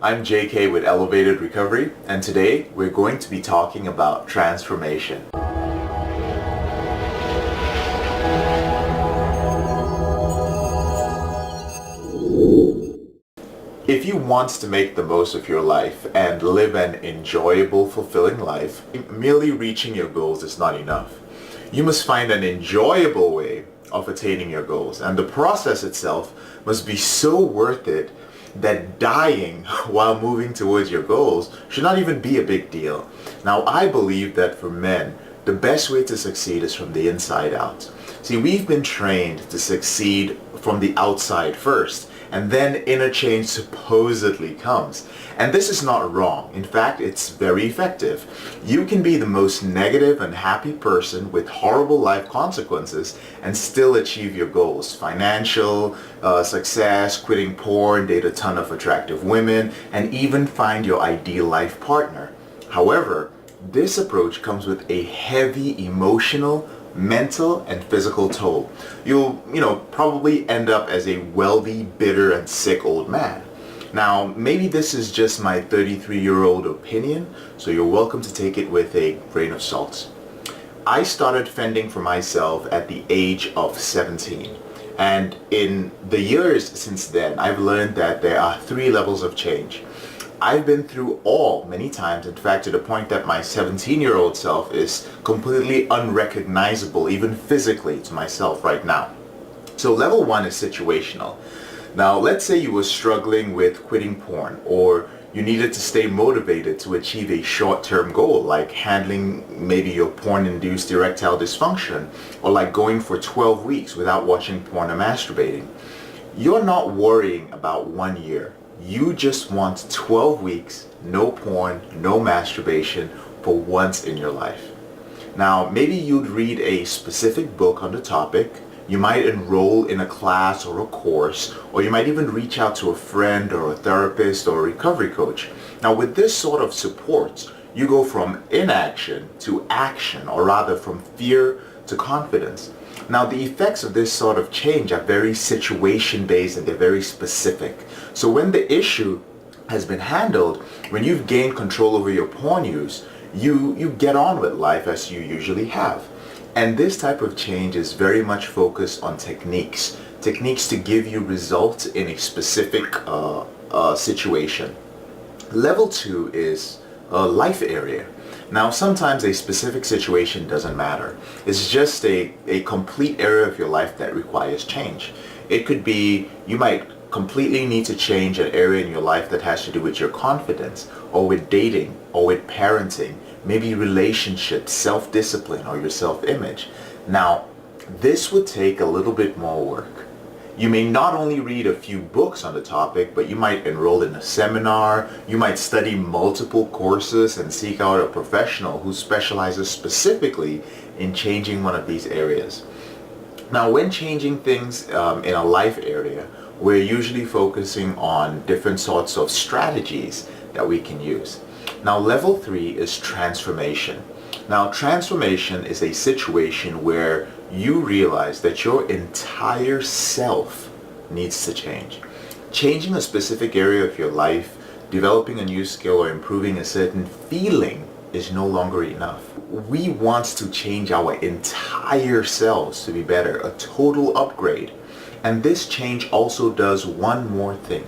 I'm JK with Elevated Recovery, and today we're going to be talking about transformation. If you want to make the most of your life and live an enjoyable, fulfilling life, merely reaching your goals is not enough. You must find an enjoyable way of attaining your goals, and the process itself must be so worth it that dying while moving towards your goals should not even be a big deal. Now, I believe that for men, the best way to succeed is from the inside out. See, we've been trained to succeed from the outside first, and then inner change supposedly comes. And this is not wrong. In fact, it's very effective. You can be the most negative and happy person with horrible life consequences and still achieve your goals. Financial success, quitting porn, date a ton of attractive women, and even find your ideal life partner. However, this approach comes with a heavy emotional, mental, and physical toll. You'll, probably end up as a wealthy, bitter, and sick old man. Now, maybe this is just my 33-year-old opinion, so you're welcome to take it with a grain of salt. I started fending for myself at the age of 17. And in the years since then, I've learned that there are 3 levels of change. I've been through all many times, in fact, to the point that my 17-year-old self is completely unrecognizable, even physically, to myself right now. So level 1 is situational. Now, let's say you were struggling with quitting porn, or you needed to stay motivated to achieve a short-term goal, like handling maybe your porn-induced erectile dysfunction, or like going for 12 weeks without watching porn or masturbating. You're not worrying about 1 year. You just want 12 weeks, no porn, no masturbation for once in your life. Now, maybe you'd read a specific book on the topic, you might enroll in a class or a course, or you might even reach out to a friend or a therapist or a recovery coach. Now, with this sort of support, you go from inaction to action, or rather from fear to confidence. Now, the effects of this sort of change are very situation-based and they're very specific. So when the issue has been handled, when you've gained control over your porn use, you get on with life as you usually have. And this type of change is very much focused on techniques to give you results in a specific situation. Level 2 is a life area. Now, sometimes a specific situation doesn't matter. It's just a complete area of your life that requires change. It could be you might completely need to change an area in your life that has to do with your confidence, or with dating, or with parenting, maybe relationships, self-discipline, or your self-image. Now, this would take a little bit more work. You may not only read a few books on the topic, but you might enroll in a seminar, you might study multiple courses and seek out a professional who specializes specifically in changing one of these areas. Now, when changing things in a life area, we're usually focusing on different sorts of strategies that we can use. Now, level 3 is transformation. Now, transformation is a situation where you realize that your entire self needs to change. Changing a specific area of your life, developing a new skill, or improving a certain feeling is no longer enough. We want to change our entire selves to be better, a total upgrade. And this change also does one more thing.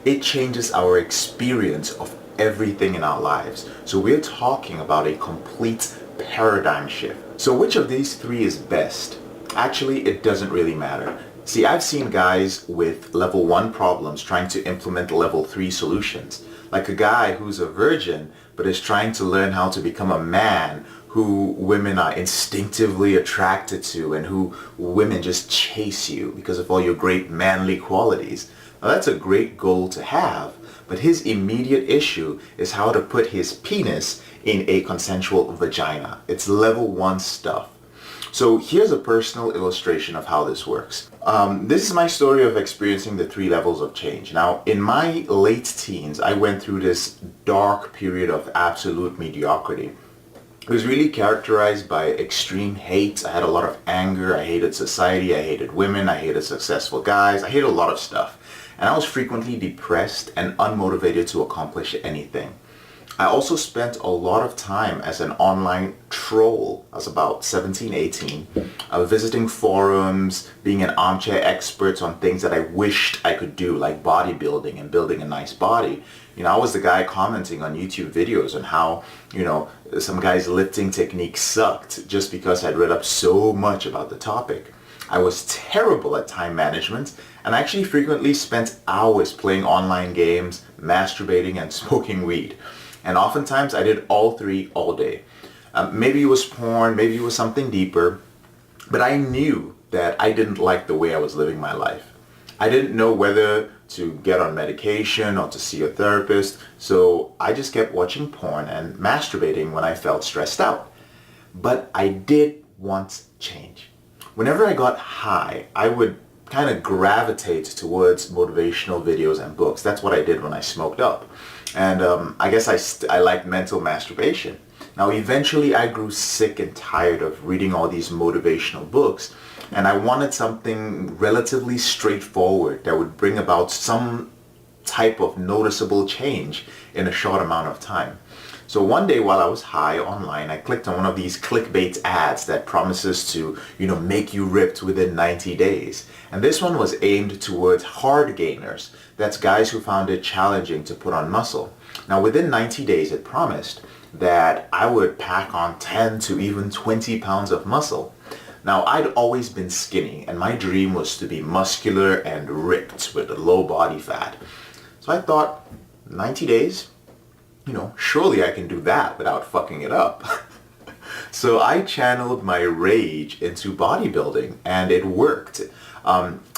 It changes our experience of everything in our lives. So we're talking about a complete paradigm shift. So which of these 3 is best? Actually, it doesn't really matter. See, I've seen guys with level 1 problems trying to implement level 3 solutions. Like a guy who's a virgin but is trying to learn how to become a man who women are instinctively attracted to and who women just chase you because of all your great manly qualities. Now, that's a great goal to have, but his immediate issue is how to put his penis in a consensual vagina. It's level 1 stuff. So here's a personal illustration of how this works. This is my story of experiencing the 3 levels of change. Now, in my late teens, I went through this dark period of absolute mediocrity. It was really characterized by extreme hate. I had a lot of anger. I hated society. I hated women. I hated successful guys. I hated a lot of stuff. and I was frequently depressed and unmotivated to accomplish anything. I also spent a lot of time as an online troll. I was about 17, 18, visiting forums, being an armchair expert on things that I wished I could do, like bodybuilding and building a nice body. I was the guy commenting on YouTube videos on how, some guy's lifting technique sucked just because I'd read up so much about the topic. I was terrible at time management, and I actually frequently spent hours playing online games, masturbating, and smoking weed. And oftentimes I did all three all day. Maybe it was porn, maybe it was something deeper, but I knew that I didn't like the way I was living my life. I didn't know whether to get on medication or to see a therapist, so I just kept watching porn and masturbating when I felt stressed out. But I did want change. Whenever I got high, I would kind of gravitate towards motivational videos and books. That's what I did when I smoked up. And I guess I liked mental masturbation. Now eventually I grew sick and tired of reading all these motivational books, and I wanted something relatively straightforward that would bring about some type of noticeable change in a short amount of time. So one day while I was high online, I clicked on one of these clickbait ads that promises to, make you ripped within 90 days. And this one was aimed towards hard gainers. That's guys who found it challenging to put on muscle. Now within 90 days, it promised that I would pack on 10 to even 20 pounds of muscle. Now I'd always been skinny, and my dream was to be muscular and ripped with a low body fat. So I thought, 90 days? Surely I can do that without fucking it up. So I channeled my rage into bodybuilding, and it worked.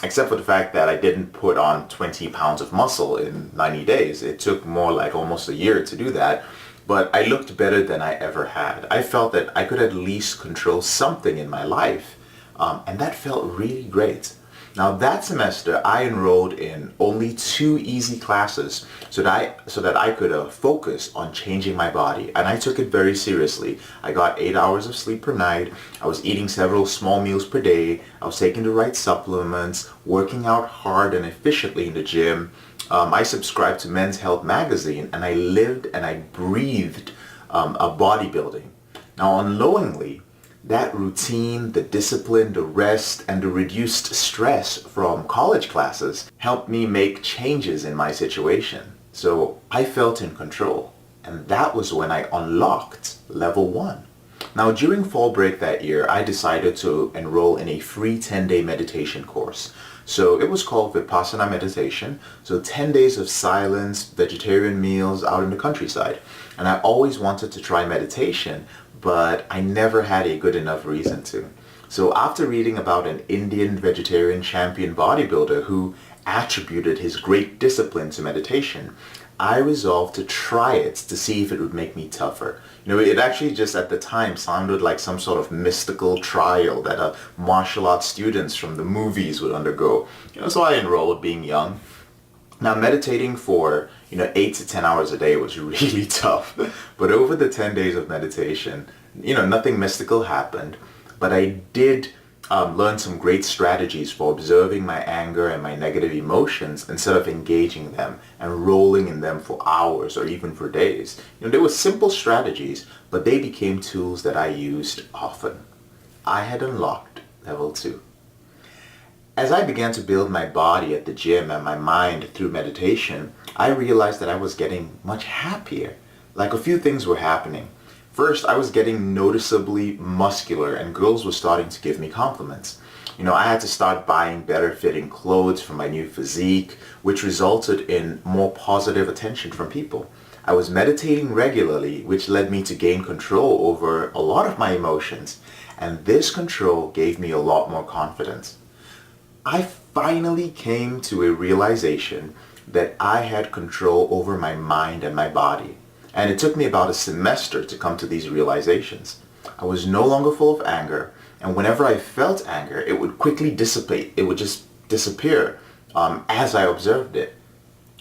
Except for the fact that I didn't put on 20 pounds of muscle in 90 days. It took more like almost a year to do that. But I looked better than I ever had. I felt that I could at least control something in my life. And that felt really great. Now that semester I enrolled in only 2 easy classes so that I could focus on changing my body, and I took it very seriously. I got 8 hours of sleep per night, I was eating several small meals per day, I was taking the right supplements, working out hard and efficiently in the gym. I subscribed to Men's Health magazine, and I lived and I breathed a bodybuilding. Now unknowingly, that routine, the discipline, the rest, and the reduced stress from college classes helped me make changes in my situation. So I felt in control, and that was when I unlocked level 1. Now during fall break that year, I decided to enroll in a free 10-day meditation course. So it was called Vipassana meditation, so 10 days of silence, vegetarian meals out in the countryside. And I always wanted to try meditation, but I never had a good enough reason to. So after reading about an Indian vegetarian champion bodybuilder who attributed his great discipline to meditation, I resolved to try it to see if it would make me tougher. It actually just at the time sounded like some sort of mystical trial that martial arts students from the movies would undergo. So I enrolled, being young. Now meditating for 8 to 10 hours a day was really tough. But over the 10 days of meditation, nothing mystical happened. But I did learn some great strategies for observing my anger and my negative emotions instead of engaging them and rolling in them for hours or even for days. They were simple strategies, but they became tools that I used often. I had unlocked level 2. As I began to build my body at the gym and my mind through meditation, I realized that I was getting much happier. Like a few things were happening. First, I was getting noticeably muscular, and girls were starting to give me compliments. I had to start buying better fitting clothes for my new physique, which resulted in more positive attention from people. I was meditating regularly, which led me to gain control over a lot of my emotions, and this control gave me a lot more confidence. I finally came to a realization that I had control over my mind and my body. And it took me about a semester to come to these realizations. I was no longer full of anger, and whenever I felt anger, it would quickly dissipate. It would just disappear as I observed it.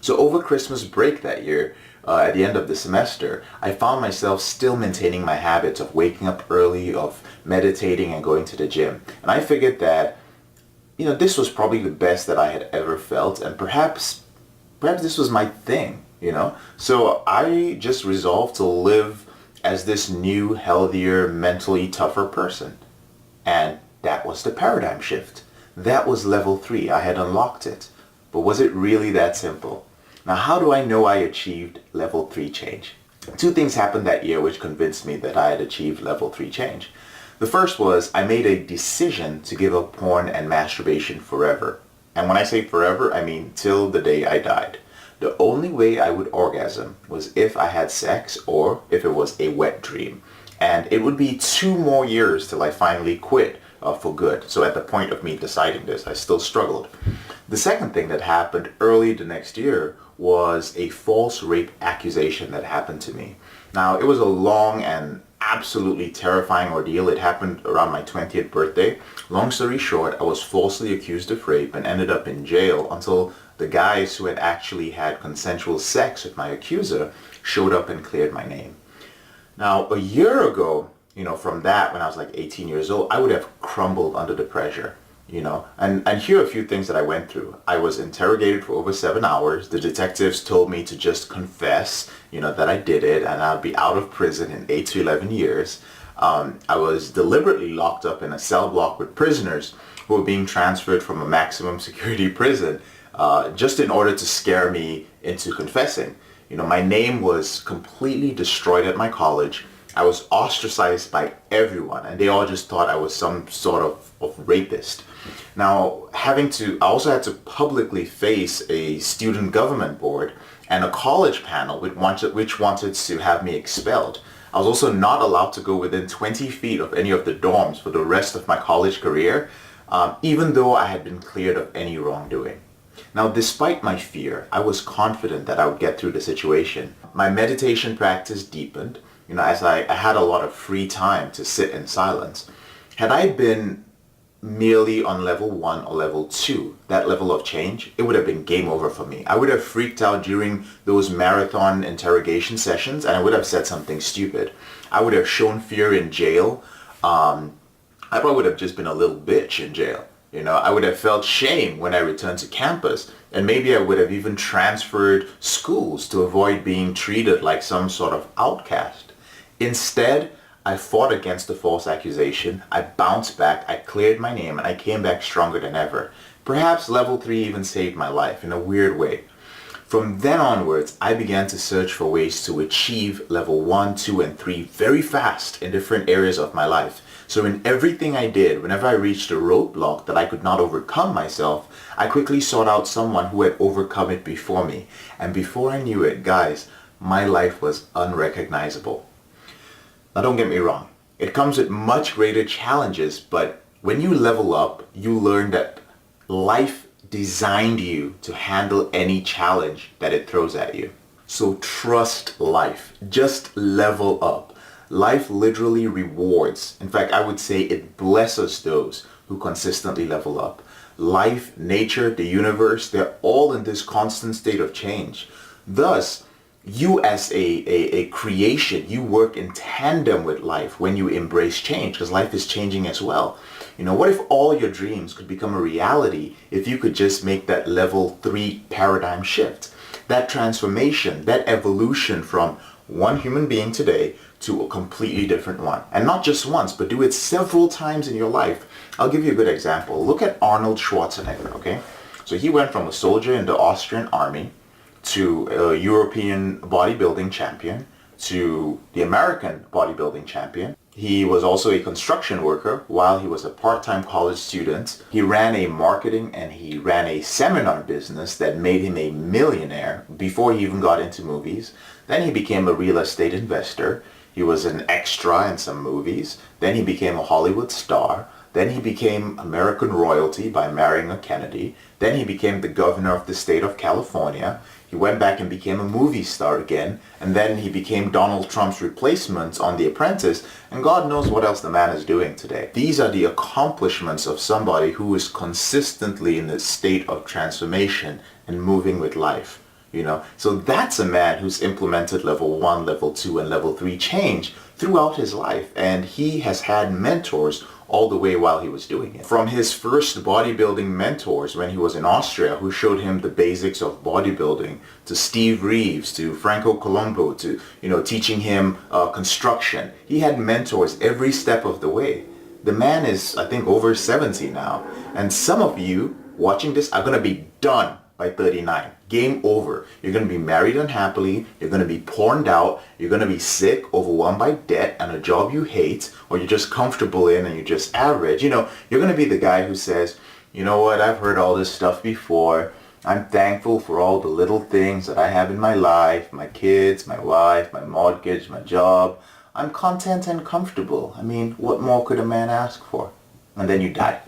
So over Christmas break that year, at the end of the semester, I found myself still maintaining my habits of waking up early, of meditating and going to the gym. And I figured that this was probably the best that I had ever felt, and perhaps this was my thing. So I just resolved to live as this new, healthier, mentally tougher person. And that was the paradigm shift. That was level 3. I had unlocked it. But was it really that simple? Now, how do I know I achieved level 3 change? Two things happened that year which convinced me that I had achieved level 3 change. The first was I made a decision to give up porn and masturbation forever. And when I say forever, I mean till the day I died. The only way I would orgasm was if I had sex or if it was a wet dream. And it would be 2 more years till I finally quit for good. So at the point of me deciding this, I still struggled. The second thing that happened early the next year was a false rape accusation that happened to me. Now, it was a long and absolutely terrifying ordeal. It happened around my 20th birthday. Long story short, I was falsely accused of rape and ended up in jail until the guys who had actually had consensual sex with my accuser showed up and cleared my name. Now, a year ago, from that, when I was like 18 years old, I would have crumbled under the pressure, And here are a few things that I went through. I was interrogated for over 7 hours. The detectives told me to just confess, that I did it, and I'd be out of prison in 8 to 11 years. I was deliberately locked up in a cell block with prisoners who were being transferred from a maximum security prison just in order to scare me into confessing. My name was completely destroyed at my college. I was ostracized by everyone, and they all just thought I was some sort of rapist. Now, I also had to publicly face a student government board and a college panel which wanted to have me expelled. I was also not allowed to go within 20 feet of any of the dorms for the rest of my college career, even though I had been cleared of any wrongdoing. Now, despite my fear, I was confident that I would get through the situation. My meditation practice deepened, as I had a lot of free time to sit in silence. Had I been merely on level 1 or level 2, that level of change, it would have been game over for me. I would have freaked out during those marathon interrogation sessions, and I would have said something stupid. I would have shown fear in jail. I probably would have just been a little bitch in jail. I would have felt shame when I returned to campus, and maybe I would have even transferred schools to avoid being treated like some sort of outcast. Instead, I fought against the false accusation, I bounced back, I cleared my name, and I came back stronger than ever. Perhaps level 3 even saved my life in a weird way. From then onwards, I began to search for ways to achieve level 1, 2, and 3 very fast in different areas of my life. So in everything I did, whenever I reached a roadblock that I could not overcome myself, I quickly sought out someone who had overcome it before me. And before I knew it, guys, my life was unrecognizable. Now, don't get me wrong. It comes with much greater challenges, but when you level up, you learn that life designed you to handle any challenge that it throws at you. So trust life. Just level up. Life literally rewards. In fact, I would say it blesses those who consistently level up. Life, nature, the universe, they're all in this constant state of change. Thus, you as a creation, you work in tandem with life when you embrace change, because life is changing as well. What if all your dreams could become a reality if you could just make that level 3 paradigm shift? That transformation, that evolution from one human being today to a completely different one. And not just once, but do it several times in your life. I'll give you a good example. Look at Arnold Schwarzenegger, okay? So he went from a soldier in the Austrian army to a European bodybuilding champion to the American bodybuilding champion. He was also a construction worker while he was a part-time college student. He ran a marketing and he ran a seminar business that made him a millionaire before he even got into movies. Then he became a real estate investor. He was an extra in some movies. Then he became a Hollywood star. Then he became American royalty by marrying a Kennedy. Then he became the governor of the state of California. He went back and became a movie star again. And then he became Donald Trump's replacement on The Apprentice. And God knows what else the man is doing today. These are the accomplishments of somebody who is consistently in a state of transformation and moving with life. So that's a man who's implemented level 1, level 2, and level 3 change throughout his life. And he has had mentors all the way while he was doing it. From his first bodybuilding mentors when he was in Austria, who showed him the basics of bodybuilding, to Steve Reeves, to Franco Colombo, to, teaching him construction. He had mentors every step of the way. The man is, I think, over 70 now. And some of you watching this are going to be done by 39. Game over. You're going to be married unhappily. You're going to be porned out. You're going to be sick, overwhelmed by debt and a job you hate, or you're just comfortable in and you're just average. You're going to be the guy who says, you know what, I've heard all this stuff before. I'm thankful for all the little things that I have in my life, my kids, my wife, my mortgage, my job. I'm content and comfortable. I mean, what more could a man ask for? And then you die.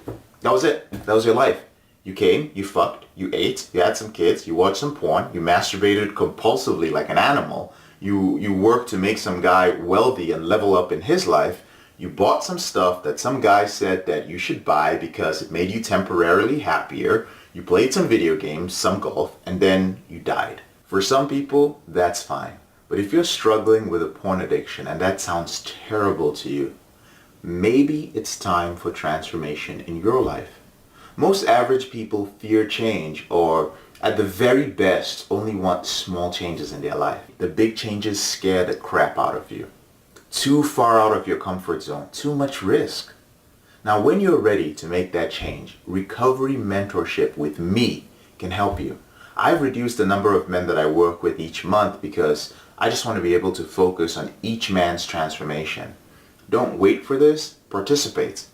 That was it. That was your life. You came, you fucked, you ate, you had some kids, you watched some porn, you masturbated compulsively like an animal, you worked to make some guy wealthy and level up in his life, you bought some stuff that some guy said that you should buy because it made you temporarily happier, you played some video games, some golf, and then you died. For some people, that's fine. But if you're struggling with a porn addiction and that sounds terrible to you, maybe it's time for transformation in your life. Most average people fear change, or at the very best only want small changes in their life. The big changes scare the crap out of you. Too far out of your comfort zone, too much risk. Now when you're ready to make that change, recovery mentorship with me can help you. I've reduced the number of men that I work with each month because I just want to be able to focus on each man's transformation. Don't wait for this, participate.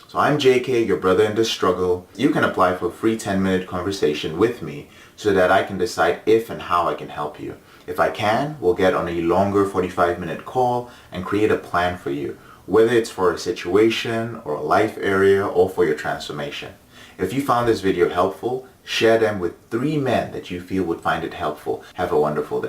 So I'm JK, your brother in this struggle. You can apply for a free 10-minute conversation with me so that I can decide if and how I can help you. If I can, we'll get on a longer 45-minute call and create a plan for you, whether it's for a situation or a life area or for your transformation. If you found this video helpful, share them with 3 men that you feel would find it helpful. Have a wonderful day.